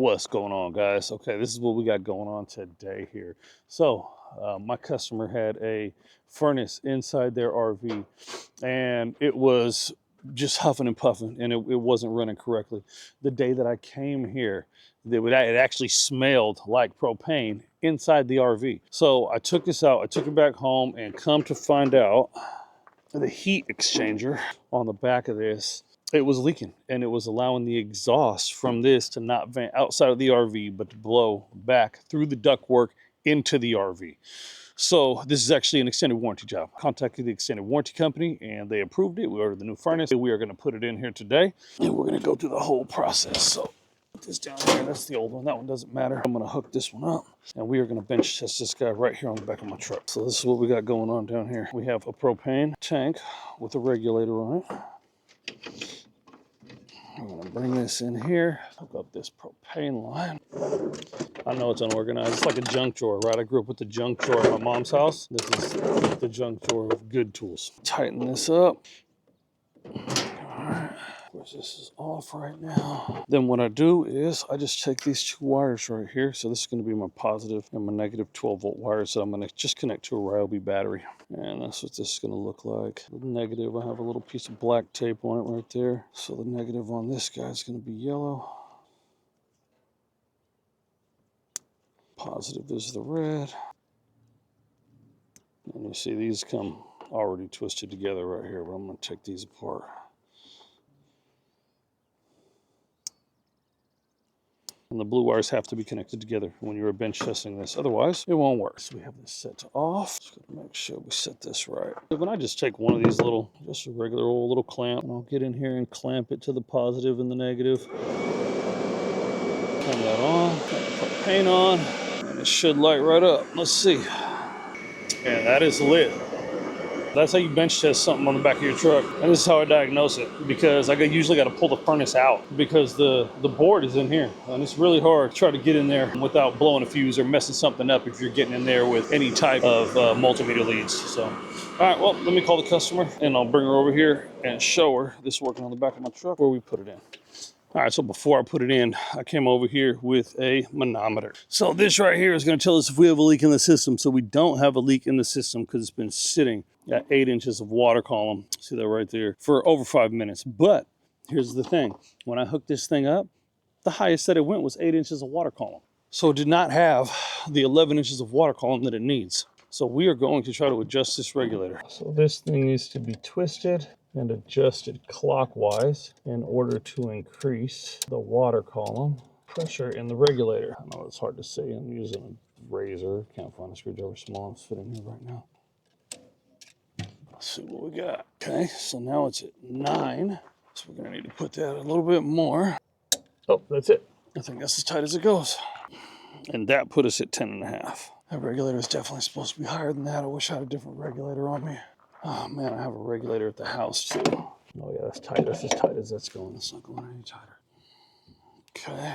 What's going on, guys? Okay, this is what we got going on today here. So my customer had a furnace inside their RV and it was just huffing and puffing, and it wasn't running correctly. The day that I came here, it actually smelled like propane inside the RV. So I took this out, I took it back home, and come to find out, the heat exchanger on the back of this, it was leaking, and it was allowing the exhaust from this to not vent outside of the RV, but to blow back through the ductwork into the RV. So this is actually an extended warranty job. Contacted the extended warranty company and they approved it. We ordered the new furnace. We are going to put it in here today and we're going to go through the whole process. So put this down here. That's the old one. That one doesn't matter. I'm going to hook this one up and we are going to bench test this guy right here on the back of my truck. So this is what we got going on down here. We have a propane tank with a regulator on it. I'm going to bring this in here, hook up this propane line. I know it's unorganized. It's like a junk drawer, right? I grew up with the junk drawer at my mom's house. This is the junk drawer of good tools. Tighten this up. All right. Of course, this is off right now. Then what I do is I just take these two wires right here. So this is going to be my positive and my negative 12-volt wires that I'm going to just connect to a Ryobi battery. And that's what this is going to look like. The negative, I have a little piece of black tape on it right there. So the negative on this guy is going to be yellow. Positive is the red. And you see these come already twisted together right here, but I'm going to take these apart. And the blue wires have to be connected together when you're bench testing this. Otherwise, it won't work. So we have this set to off. Just got to make sure we set this right. When I just take one of these little, just a regular old little clamp, and I'll get in here and clamp it to the positive and the negative. Turn that on, put paint on, and it should light right up. Let's see. And that is lit. That's how you bench test something on the back of your truck. And this is how I diagnose it, because I usually got to pull the furnace out because the board is in here. And it's really hard to try to get in there without blowing a fuse or messing something up if you're getting in there with any type of multimeter leads. So, all right, well, let me call the customer and I'll bring her over here and show her this working on the back of my truck where we put it in. All right, so before I put it in, I came over here with a manometer. So this right here is going to tell us if we have a leak in the system. So we don't have a leak in the system because it's been sitting at 8 inches of water column. See that right there? For over 5 minutes. But here's the thing. When I hooked this thing up, the highest that it went was 8 inches of water column. So it did not have the 11 inches of water column that it needs. So we are going to try to adjust this regulator. So this thing needs to be twisted and adjusted clockwise in order to increase the water column pressure in the regulator. I know it's hard to see. I'm using a razor. Can't find a screwdriver small enough to fit in here right now. Let's see what we got. Okay, so now it's at 9. So we're gonna need to put that a little bit more. Oh, that's it. I think that's as tight as it goes. And that put us at 10.5. That regulator is definitely supposed to be higher than that. I wish I had a different regulator on me. Oh man, I have a regulator at the house too. Oh yeah, that's tight. That's as tight as that's going. It's not going any tighter. Okay.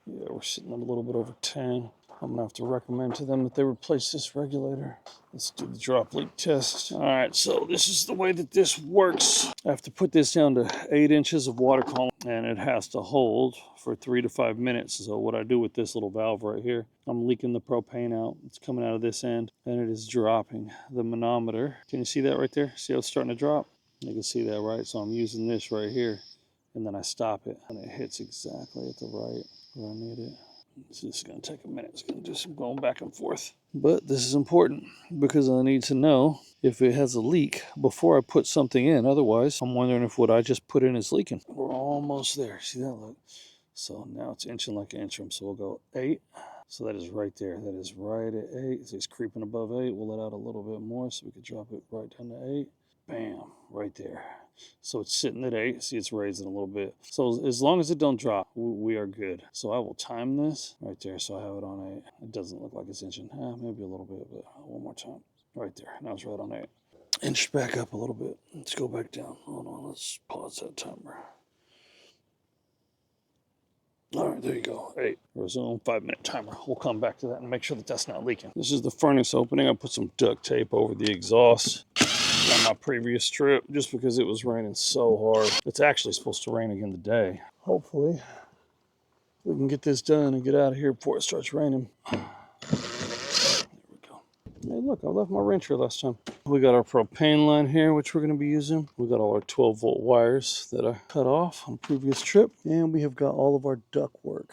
Yeah, we're sitting at a little bit over 10. I'm gonna have to recommend to them that they replace this regulator. Let's do the drop leak test. All right, so this is the way that this works. I have to put this down to 8 inches of water column and it has to hold for 3 to 5 minutes. So what I do with this little valve right here, I'm leaking the propane out. It's coming out of this end and it is dropping the manometer. Can you see that right there? See how it's starting to drop? You can see that, right? So I'm using this right here and then I stop it and it hits exactly at the right where I need it. So this is going to take a minute. It's going to do some going back and forth. But this is important because I need to know if it has a leak before I put something in. Otherwise, I'm wondering if what I just put in is leaking. We're almost there. See that? Look. So now it's inching like an interim. So we'll go 8. So that is right there. That is right at 8. So it's creeping above 8. We'll let out a little bit more so we can drop it right down to 8. Bam, right there. So it's sitting at 8. See, it's raising a little bit. So as long as it don't drop, we are good. So I will time this right there. So I have it on 8. It doesn't look like it's inching. Maybe a little bit, but one more time. Right there. Now it's right on 8. Inch back up a little bit. Let's go back down. Hold on. Let's pause that timer. All right, there you go. 8. Resume 5-minute timer. We'll come back to that and make sure that that's not leaking. This is the furnace opening. I put some duct tape over the exhaust on my previous trip just because it was raining so hard. It's actually supposed to rain again today. Hopefully we can get this done and get out of here before it starts raining. There we go. Hey, look, I left my wrench here last time. We got our propane line here, which we're going to be using. We got all our 12-volt wires that I cut off on a previous trip, and we have got all of our duct work.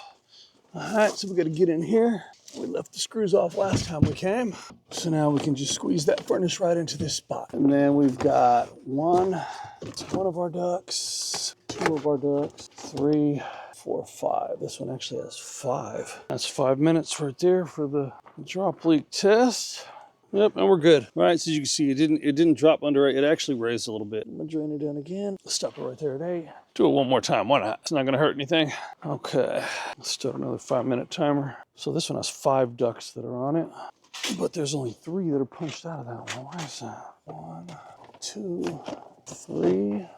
All right, so we got to get in here. We left the screws off last time we came, so now we can just squeeze that furnace right into this spot. And then we've got one of our ducts, two of our ducts, 3, 4, 5. This one actually has 5. That's 5 minutes right there for the drop leak test. Yep, and we're good. All right, so as you can see, it didn't drop under it. It actually raised a little bit. I'm gonna drain it down again. Stop it right there at 8. Do it one more time. Why not? It's not gonna hurt anything. Okay, let's start another 5-minute timer. So this one has 5 ducts that are on it, but there's only 3 that are punched out of that one. Why is that? 1, 2, 3,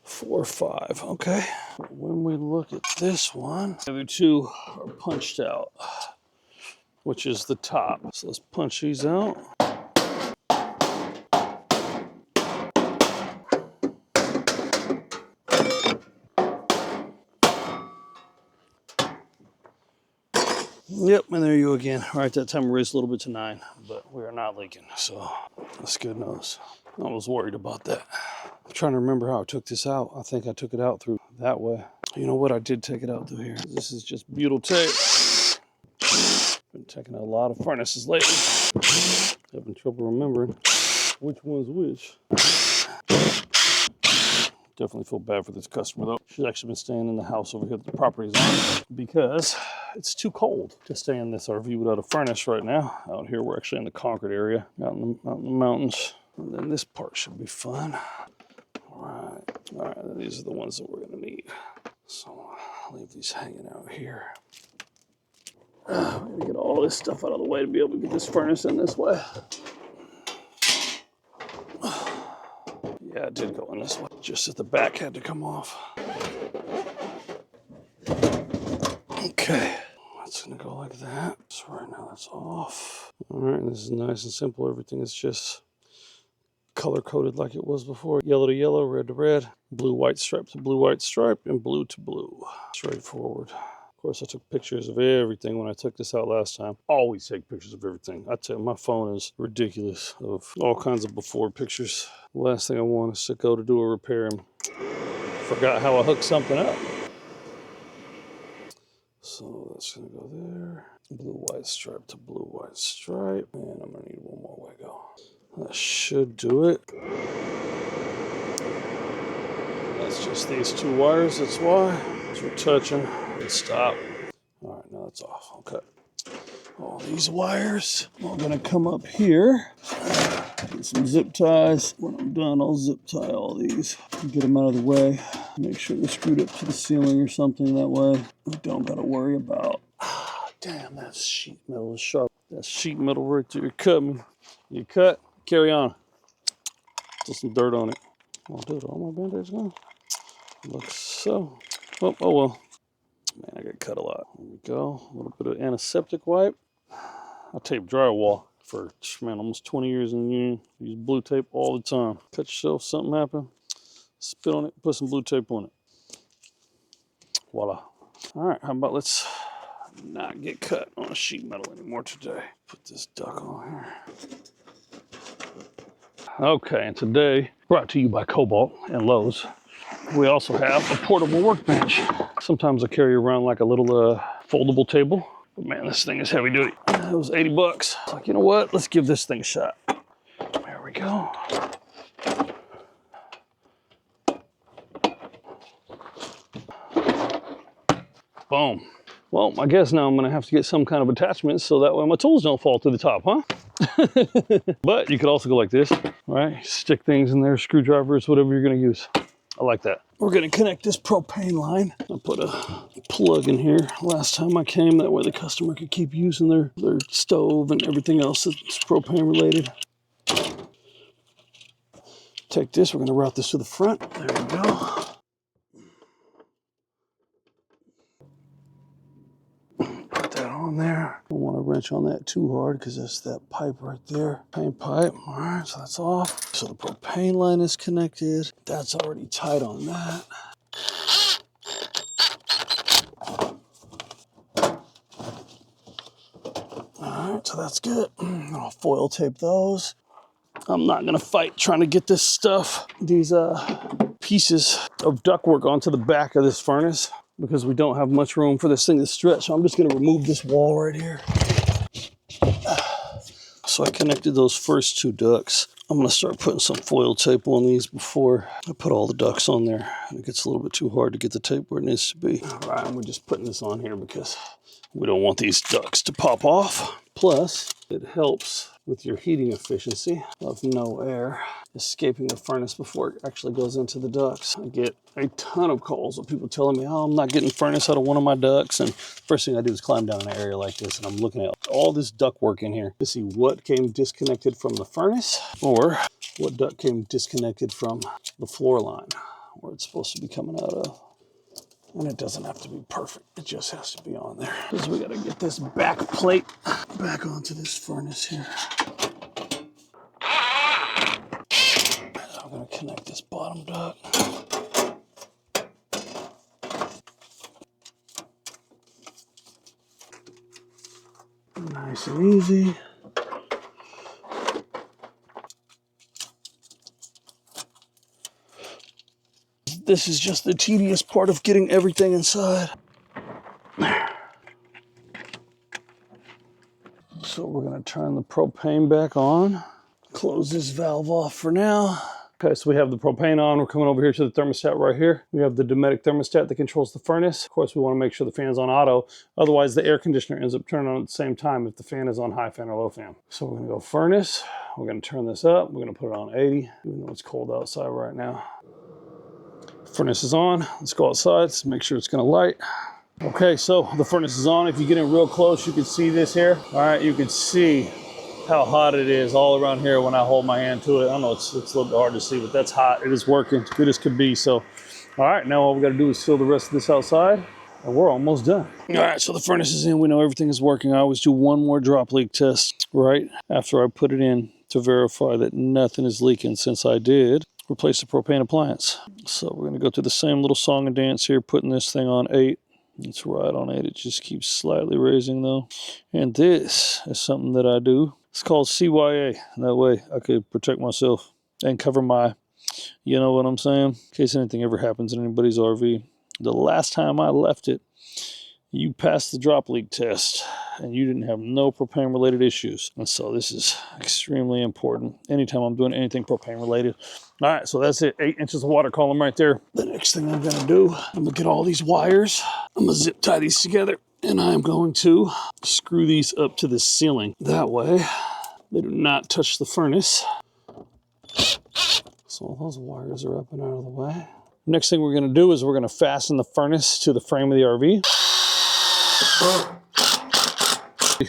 4, 5. Okay. When we look at this one, the other 2 are punched out, which is the top. So let's punch these out. Yep, and there you go again. All right, that time we raised a little bit to 9, but we are not leaking, so that's good news. I was worried about that. I'm trying to remember how I took this out. I think I took it out through that way. You know what? I did take it out through here. This is just butyl tape. Been taking out a lot of furnaces lately. Having trouble remembering which one's which. Definitely feel bad for this customer though. She's actually been staying in the house over here that the property's on because it's too cold to stay in this RV without a furnace right now. Out here, we're actually in the Concord area, out in the mountains. And then this part should be fun. All right, these are the ones that we're gonna need. So I'll leave these hanging out here. We gotta get all this stuff out of the way to be able to get this furnace in this way. Yeah, it did go in this way. Just that the back had to come off. Okay, that's gonna go like that. So right now that's off. All right, this is nice and simple. Everything is just color coded like it was before. Yellow to yellow, red to red, blue, white stripe to blue, white stripe, and blue to blue. Straightforward. Of course, I took pictures of everything when I took this out last time. Always take pictures of everything. I tell you, my phone is ridiculous of all kinds of before pictures. The last thing I want is to go to do a repair and forgot how I hooked something up. So that's gonna go there. Blue, white stripe to blue, white stripe. And I'm gonna need one more Wego. That should do it. That's just these 2 wires, that's why. So we're touching and stop. All right, now it's off, okay. All these wires are gonna come up here. Get some zip ties. When I'm done, I'll zip tie all these. Get them out of the way. Make sure they're screwed up to the ceiling or something. That way we don't gotta worry about. Damn, that sheet metal is sharp. That sheet metal right there. Cut me. You cut, carry on. Put some dirt on it. Oh, dude, all my band-aids gone? Looks so. Oh well. Man, I got cut a lot. There we go. A little bit of antiseptic wipe. I tape drywall for, man, almost 20 years in the union. Use blue tape all the time. Cut yourself, something happen, spit on it, put some blue tape on it. Voila. All right, how about let's not get cut on a sheet metal anymore today. Put this duck on here. Okay, and today, brought to you by Cobalt and Lowe's, we also have a portable workbench. Sometimes I carry around like a little foldable table. But man, this thing is heavy duty. It was 80 bucks. Like, you know what? Let's give this thing a shot. There we go. Boom. Well, I guess now I'm gonna have to get some kind of attachment so that way my tools don't fall to the top, huh? But you could also go like this, right? Stick things in there, screwdrivers, whatever you're gonna use. I like that. We're gonna connect this propane line. I put a plug in here last time I came, that way the customer could keep using their stove and everything else that's propane related. Take this, we're gonna route this to the front. There we go. Put that on there. Don't want to wrench on that too hard because that's that pipe right there. Propane pipe. All right, so that's off. So the propane line is connected. That's already tight on that. so that's good. I'll foil tape those. I'm not gonna fight trying to get this stuff, these pieces of ductwork onto the back of this furnace because we don't have much room for this thing to stretch. So I'm just gonna remove this wall right here. So I connected those first two ducts. I'm gonna start putting some foil tape on these before I put all the ducts on there. It gets a little bit too hard to get the tape where it needs to be. All right, we're just putting this on here because we don't want these ducts to pop off. Plus, it helps with your heating efficiency of no air escaping the furnace before it actually goes into the ducts. I get a ton of calls of people telling me, oh, I'm not getting furnace out of one of my ducts. And first thing I do is climb down an area like this and I'm looking at all this duct work in here to see what came disconnected from the furnace or what duct came disconnected from the floor line where it's supposed to be coming out of. And it doesn't have to be perfect. It just has to be on there. Because we gotta get this back plate back onto this furnace here. I'm gonna connect this bottom duct. Nice and easy. This is just the tedious part of getting everything inside. So we're gonna turn the propane back on. Close this valve off for now. Okay, so we have the propane on. We're coming over here to the thermostat right here. We have the Dometic thermostat that controls the furnace. Of course, we want to make sure the fan's on auto. Otherwise, the air conditioner ends up turning on at the same time if the fan is on high fan or low fan. So we're going to go furnace. We're going to turn this up. We're going to put it on 80, even though it's cold outside right now. Furnace is on. Let's go outside. Let's make sure it's going to light. Okay, so the furnace is on. If you get in real close, you can see this here. All right, you can see how hot it is all around here when I hold my hand to it. I know it's a little bit hard to see, but that's hot. It is working as good as could be. So, all right, now all we got to do is fill the rest of this outside, and we're almost done. All right, so the furnace is in. We know everything is working. I always do one more drop leak test right after I put it in to verify that nothing is leaking, since I did replace the propane appliance. So we're going to go through the same little song and dance here, putting this thing on 8. It's right on 8. It just keeps slightly raising though. And this is something that I do. It's called CYA. That way I could protect myself and cover my, you know what I'm saying? In case anything ever happens in anybody's RV. The last time I left it, you passed the drop leak test and you didn't have no propane related issues. And so this is extremely important anytime I'm doing anything propane related. All right, so that's it. 8 inches of water column right there. The next thing I'm gonna do, I'm gonna get all these wires. I'm gonna zip tie these together and I'm going to screw these up to the ceiling. That way they do not touch the furnace. So all those wires are up and out of the way. Next thing we're gonna do is we're gonna fasten the furnace to the frame of the RV.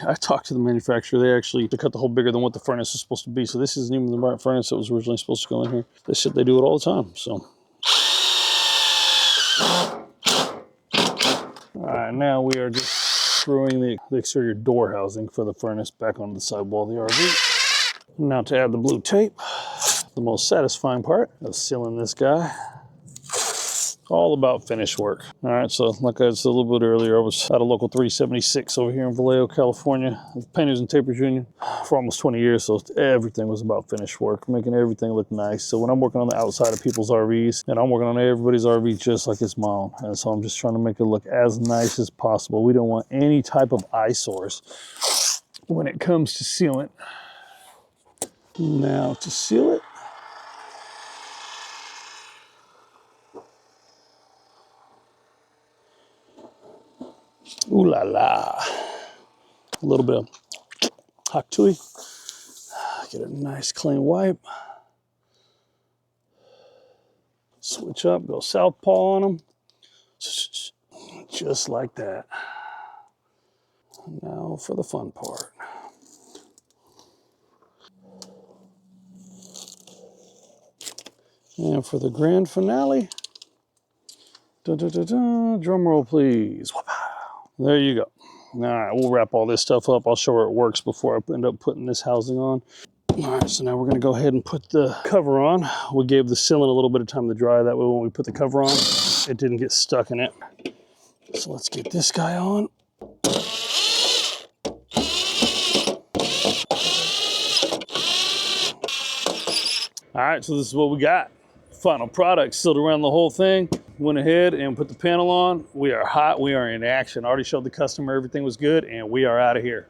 I talked to the manufacturer. They actually cut the hole bigger than what the furnace is supposed to be. So this isn't even the right furnace that was originally supposed to go in here. They do it all the time. So, all right, now we are just screwing the exterior door housing for the furnace back onto the sidewall of the RV. Now to add the blue tape, the most satisfying part of sealing this guy. All about finish work. All right, so like I said a little bit earlier, I was at a local 376 over here in Vallejo, California, with Painters and Tapers Union for almost 20 years. So everything was about finish work, making everything look nice. So when I'm working on the outside of people's RVs, and I'm working on everybody's RV just like it's my own. And so I'm just trying to make it look as nice as possible. We don't want any type of eyesores when it comes to sealant. Now to seal it, ooh la la. A little bit of hot tui. Get a nice clean wipe. Switch up, go southpaw on them. Just like that. Now for the fun part. And for the grand finale, drum roll please. There you go. All right, we'll wrap all this stuff up. I'll show her it works before I end up putting this housing on. All right, so now we're gonna go ahead and put the cover on. We gave the ceiling a little bit of time to dry. That way when we put the cover on, it didn't get stuck in it. So let's get this guy on. All right, so this is what we got. Final product, sealed around the whole thing. Went ahead and put the panel on. We are hot, we are in action. Already showed the customer everything was good, and we are out of here.